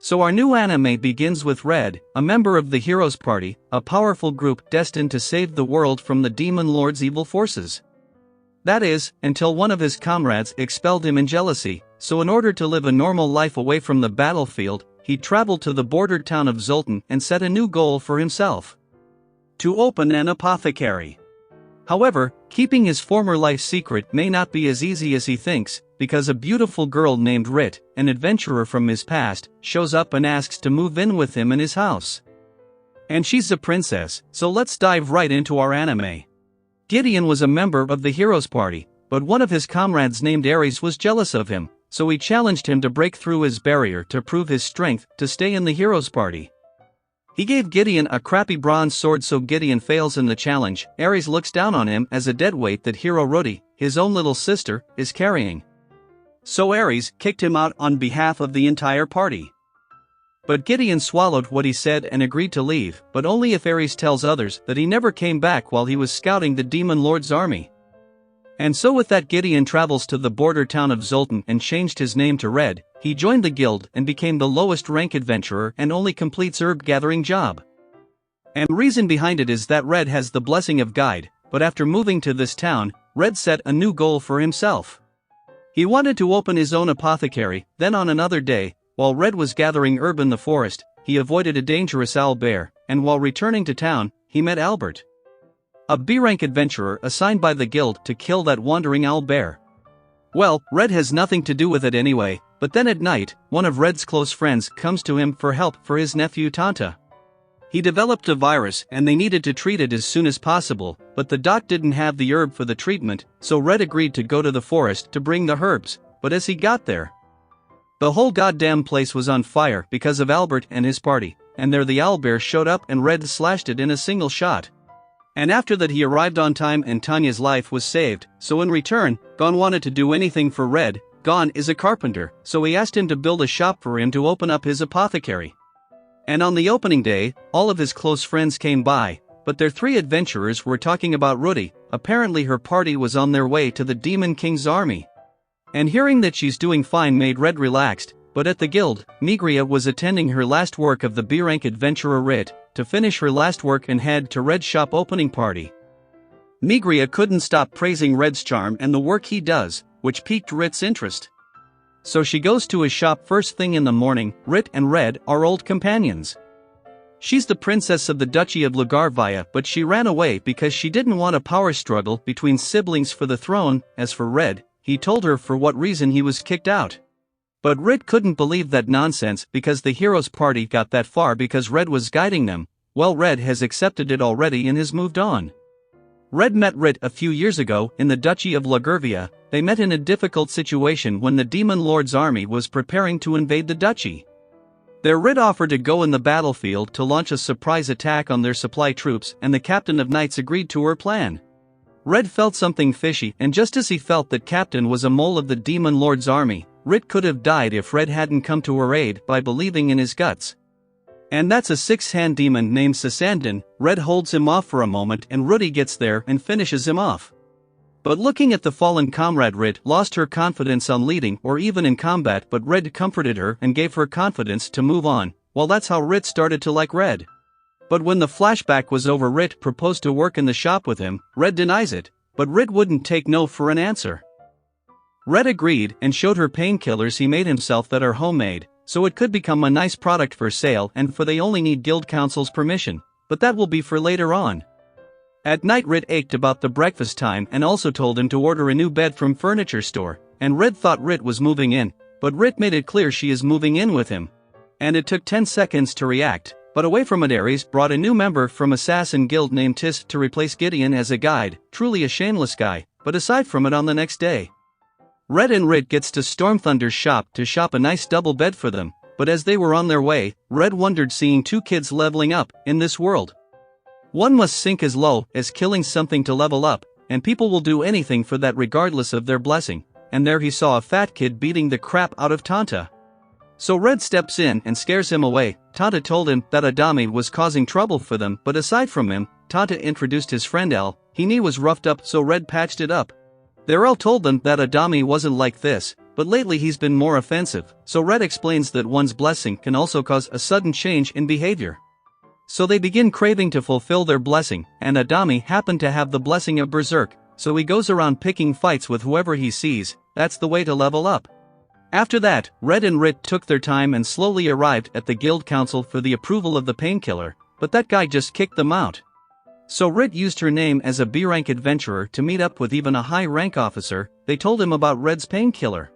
So our new anime begins with Red, a member of the Heroes Party, a powerful group destined to save the world from the Demon Lord's evil forces. That is, until one of his comrades expelled him in jealousy, so in order to live a normal life away from the battlefield, he traveled to the bordered town of Zoltan and set a new goal for himself: to open an apothecary. However, keeping his former life secret may not be as easy as he thinks, because a beautiful girl named Rit, an adventurer from his past, shows up and asks to move in with him in his house. And she's a princess, so let's dive right into our anime. Gideon was a member of the Heroes Party, but one of his comrades named Ares was jealous of him, so he challenged him to break through his barrier to prove his strength to stay in the Heroes Party. He gave Gideon a crappy bronze sword, so Gideon fails in the challenge. Ares looks down on him as a deadweight that hero Rudi, his own little sister, is carrying. So Ares kicked him out on behalf of the entire party. But Gideon swallowed what he said and agreed to leave, but only if Ares tells others that he never came back while he was scouting the Demon Lord's army. And so with that, Gideon travels to the border town of Zoltan and changed his name to Red. He joined the guild and became the lowest rank adventurer and only completes herb gathering job. And reason behind it is that Red has the blessing of guide, but after moving to this town, Red set a new goal for himself. He wanted to open his own apothecary. Then on another day, while Red was gathering herb in the forest, he avoided a dangerous owl bear, and while returning to town, he met Albert, a B-rank adventurer assigned by the guild to kill that wandering owl bear. Well, Red has nothing to do with it anyway, but then at night, one of Red's close friends comes to him for help for his nephew Tanta. He developed a virus and they needed to treat it as soon as possible, but the doc didn't have the herb for the treatment, so Red agreed to go to the forest to bring the herbs, but as he got there, the whole goddamn place was on fire because of Albert and his party, and there the owlbear showed up and Red slashed it in a single shot. And after that he arrived on time and Tanya's life was saved, so in return, Gon wanted to do anything for Red. Gon is a carpenter, so he asked him to build a shop for him to open up his apothecary. And on the opening day, all of his close friends came by, but their three adventurers were talking about Rudi. Apparently her party was on their way to the Demon King's army. And hearing that she's doing fine made Red relaxed, but at the guild, Migria was attending her last work of the B-rank adventurer Rit, to finish her last work and head to Red's shop opening party. Migria couldn't stop praising Red's charm and the work he does, which piqued Rit's interest. So she goes to his shop first thing in the morning. Rit and Red are old companions. She's the princess of the Duchy of Lugarvia, but she ran away because she didn't want a power struggle between siblings for the throne. As for Red, he told her for what reason he was kicked out. But Rit couldn't believe that nonsense because the Heroes Party got that far because Red was guiding them. Well, Red has accepted it already and has moved on. Red met Rit a few years ago in the Duchy of Lugarvia. They met in a difficult situation when the Demon Lord's army was preparing to invade the duchy. There Rit offered to go in the battlefield to launch a surprise attack on their supply troops, and the captain of knights agreed to her plan. Red felt something fishy, and just as he felt that captain was a mole of the Demon Lord's army, Rit could have died if Red hadn't come to her aid by believing in his guts. And that's a six-hand demon named Sasandon. Red holds him off for a moment and Rudi gets there and finishes him off. But looking at the fallen comrade, Rit lost her confidence on leading or even in combat, but Red comforted her and gave her confidence to move on. Well, that's how Rit started to like Red. But when the flashback was over, Rit proposed to work in the shop with him. Red denies it, but Rit wouldn't take no for an answer. Red agreed and showed her painkillers he made himself that are homemade, so it could become a nice product for sale, and for they only need guild council's permission, but that will be for later on. At night Rit ached about the breakfast time and also told him to order a new bed from furniture store, and Red thought Rit was moving in, but Rit made it clear she is moving in with him. And it took 10 seconds to react, but away from it Ares brought a new member from Assassin Guild named Tis to replace Gideon as a guide. Truly a shameless guy, but aside from it, on the next day, Red and Rit gets to Stormthunder's shop to shop a nice double bed for them, but as they were on their way, Red wondered seeing two kids leveling up in this world. One must sink as low as killing something to level up, and people will do anything for that regardless of their blessing, and there he saw a fat kid beating the crap out of Tanta. So Red steps in and scares him away. Tanta told him that Adami was causing trouble for them, but aside from him, Tanta introduced his friend El. He knee was roughed up, so Red patched it up. There El told them that Adami wasn't like this, but lately he's been more offensive, so Red explains that one's blessing can also cause a sudden change in behavior. So they begin craving to fulfill their blessing, and Adami happened to have the blessing of Berserk, so he goes around picking fights with whoever he sees. That's the way to level up. After that, Red and Rit took their time and slowly arrived at the guild council for the approval of the painkiller, but that guy just kicked them out. So Rit used her name as a B-rank adventurer to meet up with even a high-rank officer. They told him about Red's painkiller.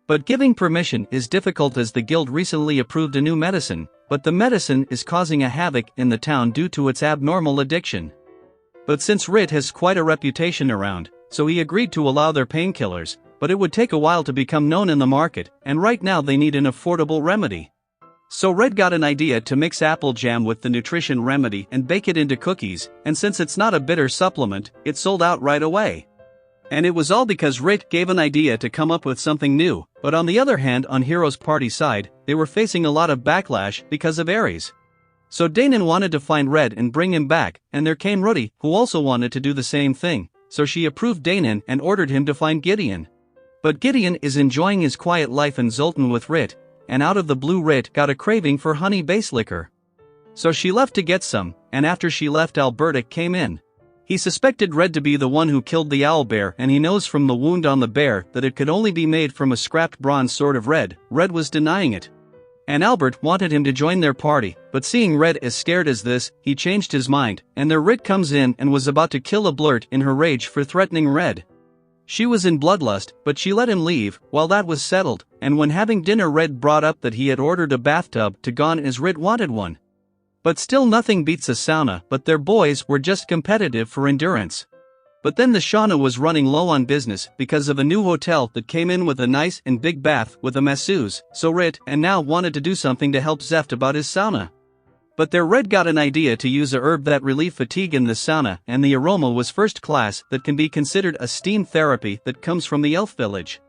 But giving permission is difficult as the guild recently approved a new medicine, but the medicine is causing a havoc in the town due to its abnormal addiction. But since Rit has quite a reputation around, so he agreed to allow their painkillers, but it would take a while to become known in the market, and right now they need an affordable remedy. So Red got an idea to mix apple jam with the nutrition remedy and bake it into cookies, and since it's not a bitter supplement, it sold out right away. And it was all because Rit gave an idea to come up with something new, but on the other hand, on Hero's party side, they were facing a lot of backlash because of Ares. So Danon wanted to find Red and bring him back, and there came Rudi, who also wanted to do the same thing, so she approved Danon and ordered him to find Gideon. But Gideon is enjoying his quiet life in Zoltan with Rit, and out of the blue Rit got a craving for honey base liquor. So she left to get some, and after she left Alberta came in. He suspected Red to be the one who killed the owlbear, and he knows from the wound on the bear that it could only be made from a scrapped bronze sword of Red. Red was denying it. And Albert wanted him to join their party, but seeing Red as scared as this, he changed his mind, and their Rit comes in and was about to kill a blurt in her rage for threatening Red. She was in bloodlust, but she let him leave. While that was settled, and when having dinner Red brought up that he had ordered a bathtub to gone as Rit wanted one. But still nothing beats a sauna, but their boys were just competitive for endurance. But then the sauna was running low on business because of a new hotel that came in with a nice and big bath with a masseuse, so Rit and now wanted to do something to help Zeft about his sauna. But their Red got an idea to use a herb that relieve fatigue in the sauna, and the aroma was first class, that can be considered a steam therapy that comes from the elf village.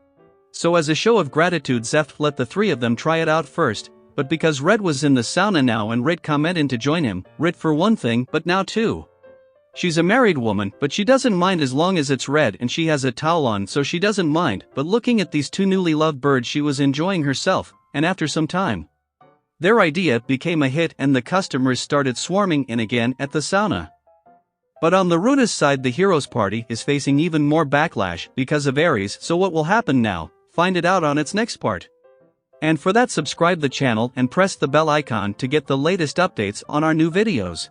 So as a show of gratitude Zeft let the three of them try it out first, but because Red was in the sauna now and Rit commented to join him, Rit for one thing, but now two. She's a married woman, but she doesn't mind as long as it's red and she has a towel on, so she doesn't mind, but looking at these two newly loved birds she was enjoying herself, and after some time, their idea became a hit and the customers started swarming in again at the sauna. But on the Runa's side the Heroes party is facing even more backlash because of Ares, so what will happen now? Find it out on its next part. And for that subscribe the channel and press the bell icon to get the latest updates on our new videos.